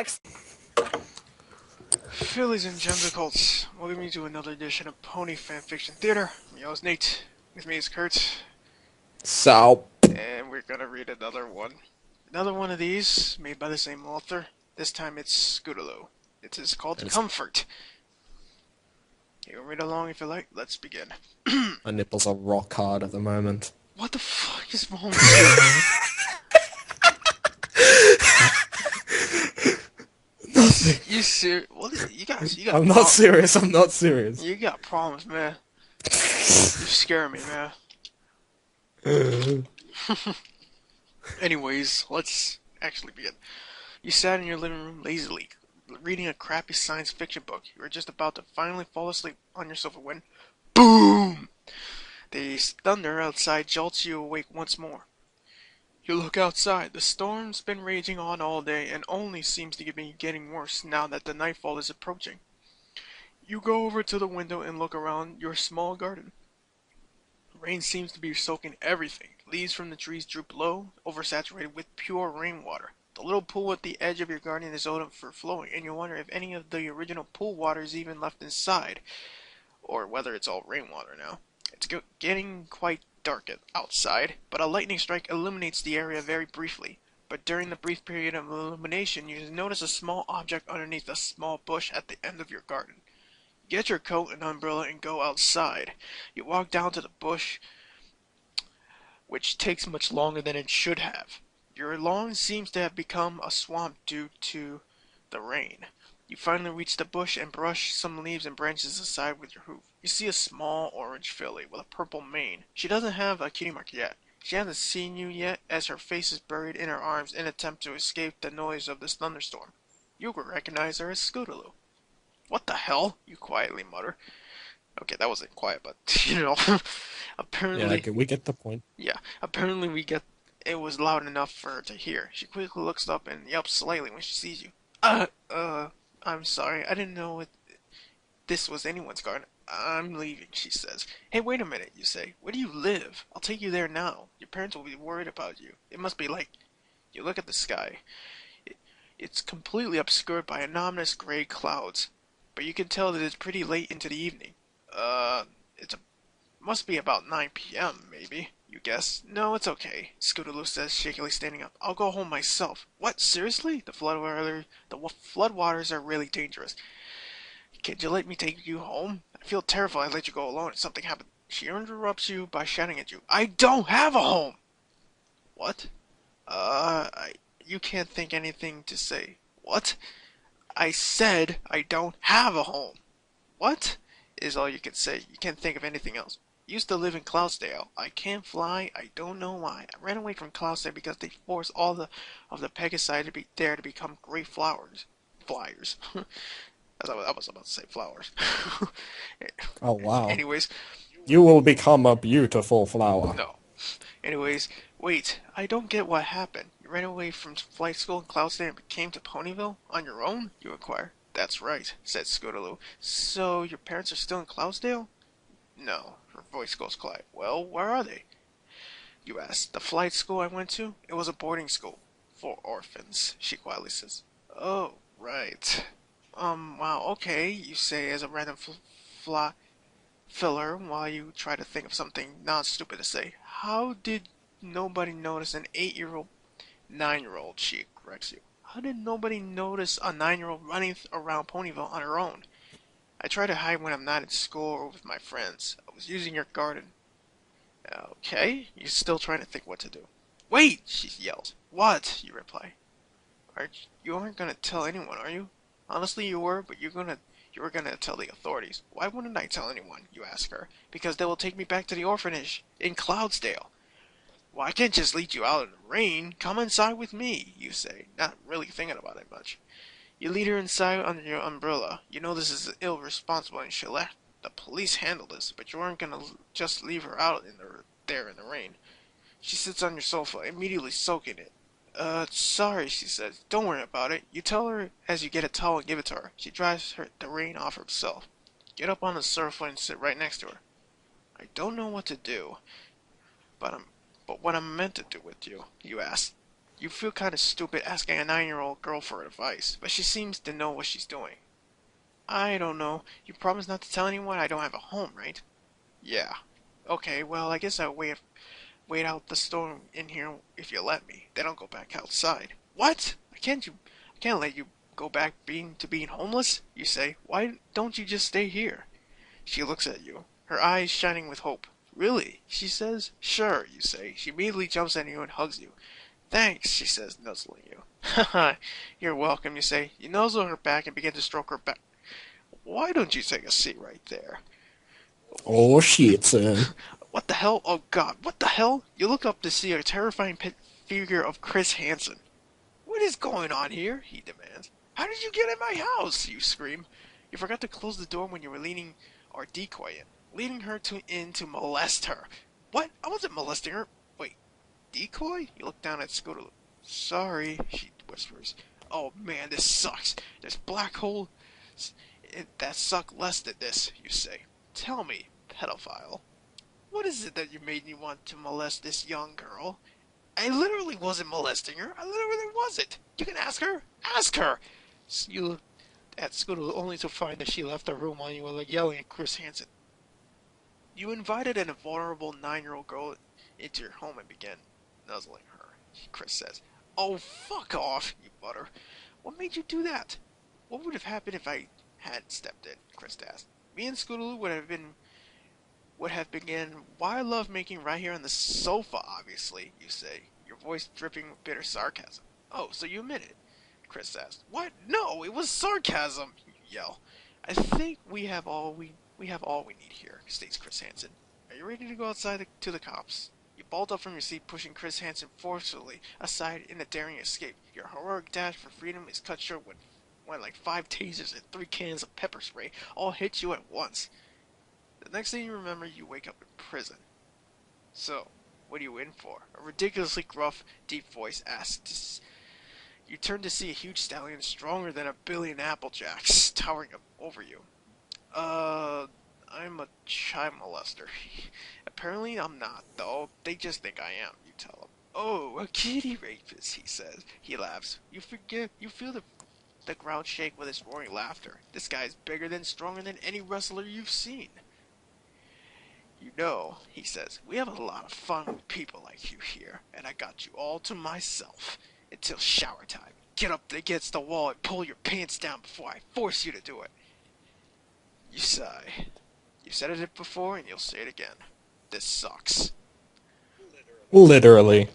next? Phillies and Gemsicles, welcome you to another edition of Pony Fanfiction Theater. My name is Nate, with me is Kurt, So, and we're gonna read another one. Another one of these, made by the same author. This time it's Scootaloo. It is called It's- Comfort. You can read along if you like. Let's begin. my nipples are rock hard at the moment. What the fuck is wrong with you? Nothing. You serious? What? You got. I'm not serious. I'm not serious. You got problems, man. You scare me, man. Anyways, let's actually begin. You sat in your living room lazily, reading a crappy science fiction book. You were just about to finally fall asleep on your sofa when BOOM! The thunder outside jolts you awake once more. You look outside. The storm's been raging on all day and only seems to be getting worse now that the nightfall is approaching. You go over to the window and look around your small garden. Rain seems to be soaking everything. Leaves from the trees droop low, oversaturated with pure rainwater. The little pool at the edge of your garden is open for flowing, and you wonder if any of the original pool water is even left inside, or whether it's all rainwater now. It's getting quite dark outside, but a lightning strike illuminates the area very briefly. But during the brief period of illumination, you notice a small object underneath a small bush at the end of your garden. Get your coat and umbrella and go outside. You walk down to the bush, which takes much longer than it should have. Your lawn seems to have become a swamp due to the rain. You finally reach the bush and brush some leaves and branches aside with your hoof. You see a small orange filly with a purple mane. She doesn't have a cutie mark yet. She hasn't seen you yet as her face is buried in her arms in an attempt to escape the noise of this thunderstorm. You will recognize her as Scootaloo. What the hell? You quietly mutter. Okay, that wasn't quiet, but, apparently... Yeah, we get the point. Yeah, apparently it was loud enough for her to hear. She quickly looks up and yelps slightly when she sees you. I'm sorry, I didn't know this was anyone's garden. I'm leaving, she says. Hey, wait a minute, you say. Where do you live? I'll take you there now. Your parents will be worried about you. It must be like... You look at the sky. It's completely obscured by ominous gray clouds, but you can tell that it's pretty late into the evening. Must be about 9 p.m., maybe, you guess. No, it's okay, Scootaloo says, shakily standing up. I'll go home myself. What, seriously? The floodwaters are really dangerous. Can't you let me take you home? I feel terrified I let you go alone if something happened. She interrupts you by shouting at you. I don't have a home! What? You can't think anything to say. What? I said I don't have a home. What? Is all you can say. You can't think of anything else. Used to live in Cloudsdale. I can't fly. I don't know why. I ran away from Cloudsdale because they forced all of the Pegasi to be there to become great flyers. I was about to say flowers. Oh, wow. Anyways, You will become a beautiful flower. no. Anyways, wait. I don't get what happened. You ran away from flight school in Cloudsdale and came to Ponyville on your own? You inquire. That's right, said Scootaloo. So your parents are still in Cloudsdale? No. Her voice goes quiet. Well, where are they? You ask. The flight school I went to? It was a boarding school. For orphans, she quietly says. Oh, right. Wow, okay, you say as a random filler while you try to think of something non-stupid to say. How did nobody notice an 8-year-old, 9-year-old, she corrects you. How did nobody notice a 9-year-old running around Ponyville on her own? I try to hide when I'm not at school or with my friends. I was using your garden. Okay, you're still trying to think what to do. Wait, she yells. What? You reply. You aren't gonna tell anyone, are you? Honestly, you were, but you were gonna tell the authorities. Why wouldn't I tell anyone? You ask her. Because they will take me back to the orphanage in Cloudsdale. Well, I can't just lead you out in the rain. Come inside with me, you say, not really thinking about it much. You lead her inside under your umbrella. You know this is irresponsible and she'll let the police handle this, but you aren't gonna just leave her out there in the rain. She sits on your sofa, immediately soaking it. Sorry, she says. Don't worry about it. You tell her as you get a towel and give it to her. She dries the rain off herself. Get up on the sofa and sit right next to her. I don't know what to do, but what I'm meant to do with you, you ask. You feel kind of stupid asking a 9-year-old girl for advice, but she seems to know what she's doing. I don't know. You promise not to tell anyone I don't have a home, right? Yeah. Okay, well, I guess I'll wait out the storm in here if you let me. Then I'll go back outside. What? I can't let you go back being homeless, you say. Why don't you just stay here? She looks at you, her eyes shining with hope. Really? She says. Sure, you say. She immediately jumps at you and hugs you. Thanks, she says, nuzzling you. Haha, you're welcome, you say. You nuzzle her back and begin to stroke her back. Why don't you take a seat right there? Oh shit, son. What the hell? Oh god, what the hell? You look up to see a terrifying figure of Chris Hansen. What is going on here? He demands. How did you get in my house? You scream. You forgot to close the door when you were leading our decoy leading her in to molest her. What? I wasn't molesting her. Wait, decoy? You look down at Scootaloo. Sorry, she whispers. Oh man, this sucks. There's black hole that suck less than this, you say. Tell me, pedophile. What is it that you made me want to molest this young girl? I literally wasn't molesting her. I literally wasn't. You can ask her. Ask her. You looked at Scootaloo only to find that she left the room while you were yelling at Chris Hansen. You invited an vulnerable 9-year-old girl into your home and began nuzzling her. Chris says, "Oh, fuck off," you mutter. "What made you do that?" "What would have happened if I hadn't stepped in?" Chris asked. "Me and Scootaloo would have begun wild love making right here on the sofa, obviously," you say, your voice dripping with bitter sarcasm. "Oh, so you admit it?" Chris asked. "What? No, it was sarcasm," you yell. "I think we have all we need here," states Chris Hansen. "Are you ready to go outside to the cops?" You bolt up from your seat, pushing Chris Hansen forcefully aside in a daring escape. Your heroic dash for freedom is cut short when like 5 tasers and 3 cans of pepper spray all hit you at once. The next thing you remember, you wake up in prison. "So, what are you in for?" a ridiculously gruff, deep voice asks. You turn to see a huge stallion stronger than a billion Applejacks towering over you. I'm a child molester." "Apparently I'm not, though. They just think I am," you tell him. "Oh, a kitty rapist," he says. He laughs. You feel the ground shake with his roaring laughter. This guy is bigger than stronger than any wrestler you've seen. "You know," he says, "we have a lot of fun with people like you here, and I got you all to myself. Until shower time. Get up against the wall and pull your pants down before I force you to do it." You sigh. You said it before and you'll say it again. This sucks. Literally.